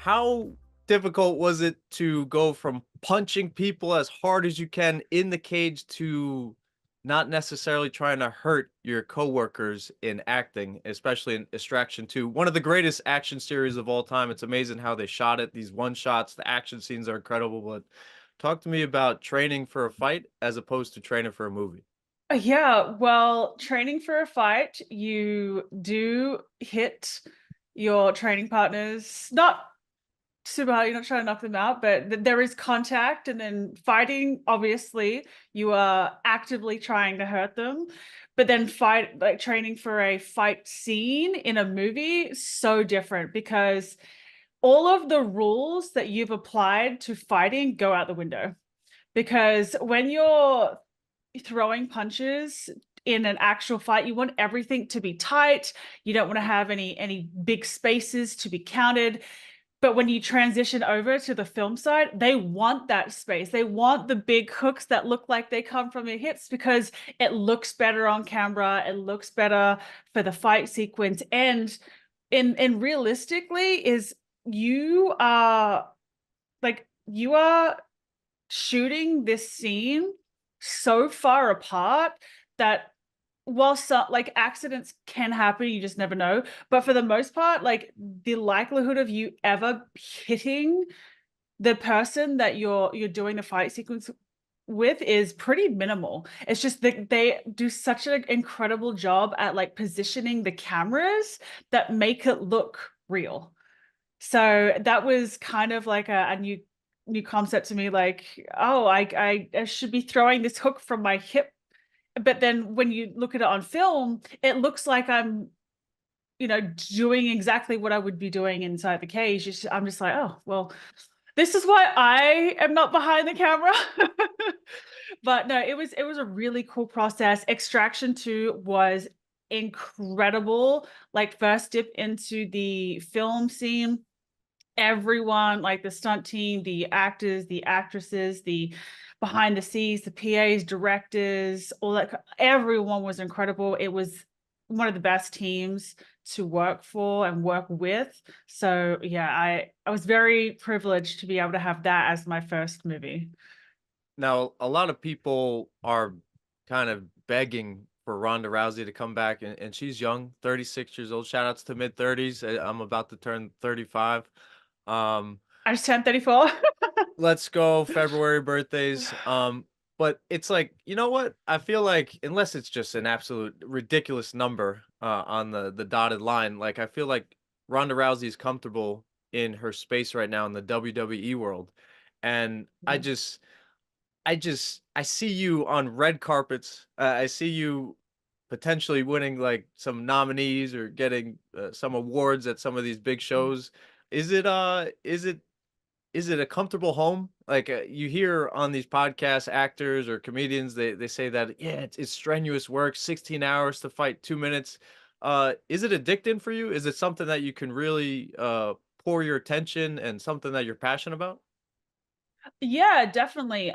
how difficult was it to go from punching people as hard as you can in the cage to not necessarily trying to hurt your coworkers in acting, especially in Extraction 2, one of the greatest action series of all time. It's amazing how they shot it. These one shots, the action scenes are incredible. But talk to me about training for a fight as opposed to training for a movie. Yeah, well, training for a fight, you do hit your training partners, not super hard, you're not trying to knock them out, but there is contact. And then fighting, obviously, you are actively trying to hurt them. But then training for a fight scene in a movie, so different because all of the rules that you've applied to fighting go out the window. Because when you're throwing punches in an actual fight, you want everything to be tight. You don't want to have any big spaces to be counted. But when you transition over to the film side, they want that space. They want the big hooks that look like they come from your hips because it looks better on camera. It looks better for the fight sequence. And in realistically is you are shooting this scene so far apart that while some like accidents can happen, you just never know. But for the most part, like the likelihood of you ever hitting the person that you're doing the fight sequence with is pretty minimal. It's just that they do such an incredible job at like positioning the cameras that make it look real. So that was kind of like a new concept to me, like, oh, I should be throwing this hook from my hip. But then when you look at it on film, it looks like I'm, doing exactly what I would be doing inside the cage. I'm just like, oh, well, this is why I am not behind the camera. But no, it was a really cool process. Extraction 2 was incredible. Like first dip into the film scene, everyone, like the stunt team, the actors, the actresses, the behind the scenes, the PAs, directors, all that, everyone was incredible. It was one of the best teams to work for and work with. So yeah, I was very privileged to be able to have that as my first movie. Now, a lot of people are kind of begging for Ronda Rousey to come back, and she's young, 36 years old. Shout outs to mid 30s. I'm about to turn 35. Um, I just turned 34. let's go February birthdays. But it's like, you know what? I feel like unless it's just an absolute ridiculous number on the dotted line, like I feel like Ronda Rousey is comfortable in her space right now in the WWE world. And Yeah. I see you on red carpets. I see you potentially winning like some nominees or getting some awards at some of these big shows. Is it is it a comfortable home? Like you hear on these podcasts, actors or comedians, they say that yeah, it's strenuous work, 16 hours to fight 2 minutes. Is it addicting for you? Is it something that you can really pour your attention and something that you're passionate about? Yeah, definitely.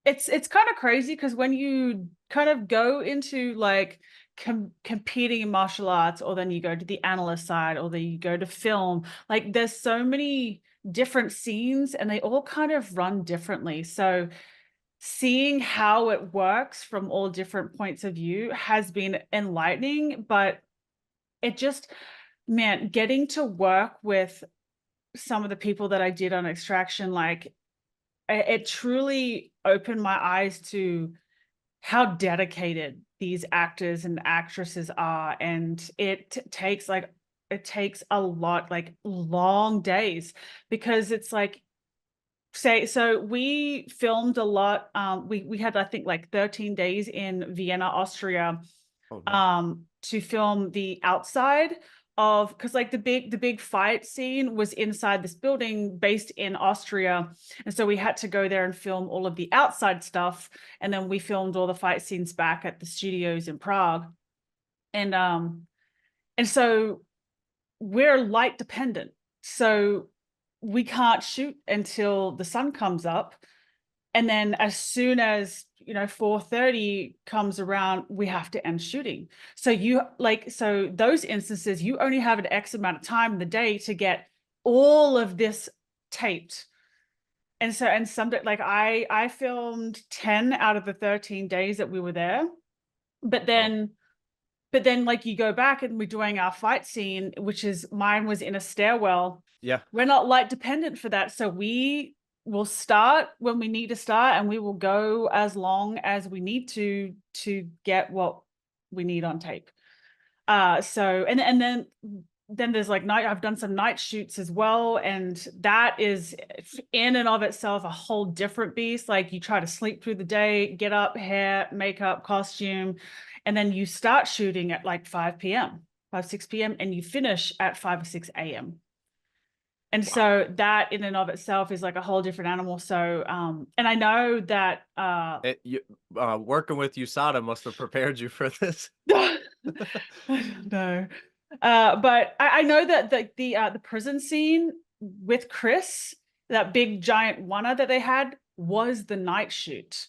It's kind of crazy because when you kind of go into like competing in martial arts, or then you go to the analyst side, or then you go to film, like there's so many different scenes and they all kind of run differently. So seeing how it works from all different points of view has been enlightening, but it just, man, getting to work with some of the people that I did on Extraction, like it truly opened my eyes to how dedicated these actors and actresses are. And it takes a lot, like long days, because it's like, say, so we filmed a lot. We had, I think, like 13 days in Vienna, Austria, Oh, nice. to film the outside of, because like the big fight scene was inside this building based in Austria. And so we had to go there and film all of the outside stuff. And then we filmed all the fight scenes back at the studios in Prague. And so we're light dependent. So we can't shoot until the sun comes up. And then as soon as, 4:30 comes around, we have to end shooting. So so those instances, you only have an X amount of time in the day to get all of this taped. And so, and some like I filmed 10 out of the 13 days that we were there. But Wow. then but then like you go back and we're doing our fight scene, which is mine was in a stairwell. Yeah. We're not light dependent for that. So we will start when we need to start, and we will go as long as we need to get what we need on tape. So and then there's like night, I've done some night shoots as well, and that is in and of itself a whole different beast. Like you try to sleep through the day, get up, hair, makeup, costume, and then you start shooting at like 5 p.m., 6 p.m., and you finish at 5 or 6 a.m. And Wow. so that in and of itself is like a whole different animal. So and I know that Working with USADA must have prepared you for this. I don't know. But I know that the prison scene with Chris, that big giant one that they had, was the night shoot.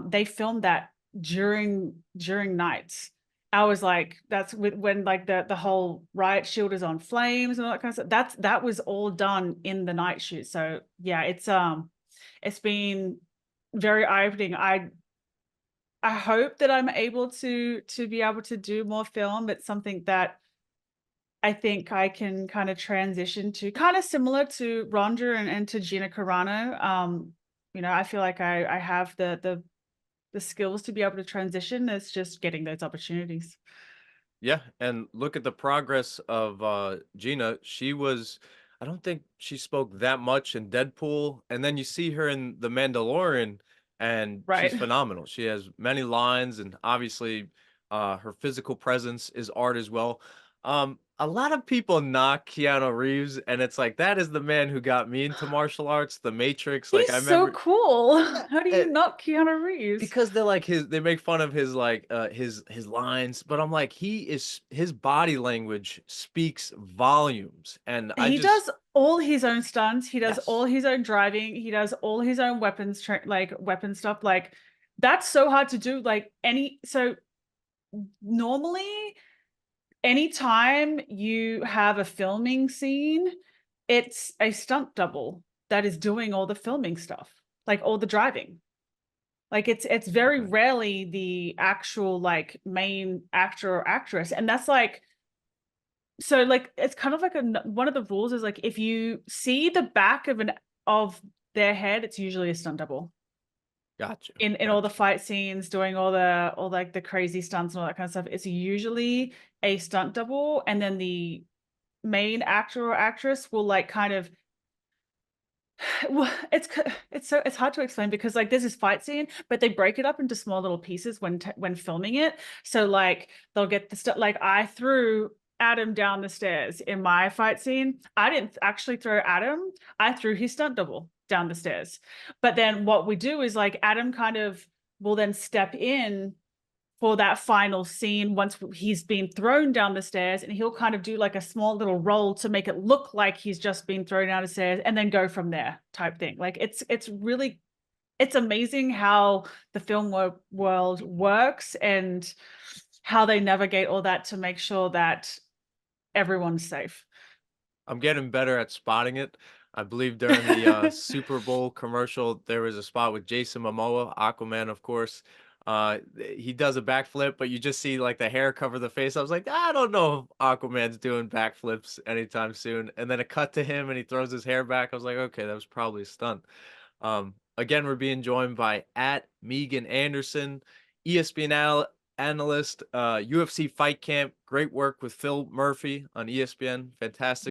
They filmed that during nights. I was like, that's when like the whole riot shield is on flames and all that kind of stuff. That was all done in the night shoot. So yeah, it's been very eye-opening. I hope that I'm able to be able to do more film. It's something that I think I can kind of transition to, kind of similar to Rhonda and to Gina Carano. I feel like I have the skills to be able to transition. It's just getting those opportunities. Yeah, and look at the progress of Gina. I don't think she spoke that much in Deadpool, and then you see her in The Mandalorian, and she's Right. phenomenal. She has many lines, and obviously, her physical presence is art as well. A lot of people knock Keanu Reeves, and it's like that is the man who got me into martial arts, The Matrix. Like I He's so remember, cool. yeah, How do you not Keanu Reeves? because they're like they make fun of his like his lines, but I'm like his body language speaks volumes, and I He just does all his own stunts. He does all yes. his own driving. He does all his own like weapon stuff. Like that's so hard to do. Like so normally anytime you have a filming scene, it's a stunt double that is doing all the filming stuff, like all the driving. Like it's very Okay. rarely the actual like main actor or actress. And that's like, so like it's kind of like one of the rules is like if you see the back of their head, it's usually a stunt double Gotcha. in all the Gotcha. fight scenes, doing all like the crazy stunts and all that kind of stuff. It's usually a stunt double, and then the main actor or actress will like kind of well, it's hard to explain because like there's this fight scene, but they break it up into small little pieces when filming it. So like they'll get the stuff, like I threw Adam down the stairs in my fight scene. I didn't actually throw Adam. I threw his stunt double down the stairs. But then what we do is like Adam kind of will then step in for that final scene once he's been thrown down the stairs, and he'll kind of do like a small little roll to make it look like he's just been thrown down the stairs and then go from there type thing. Like it's really, it's amazing how the film world works and how they navigate all that to make sure that everyone's safe. I'm getting better at spotting it. I believe during the Super Bowl commercial, there was a spot with Jason Momoa, Aquaman, of course. He does a backflip, but you just see like the hair cover the face. I was like, I don't know if Aquaman's doing backflips anytime soon. And then a cut to him and he throws his hair back. I was like, okay, that was probably a stunt. Again, we're being joined by at Megan Anderson, ESPN analyst, UFC Fight Camp. Great work with Phil Murphy on ESPN. Fantastic.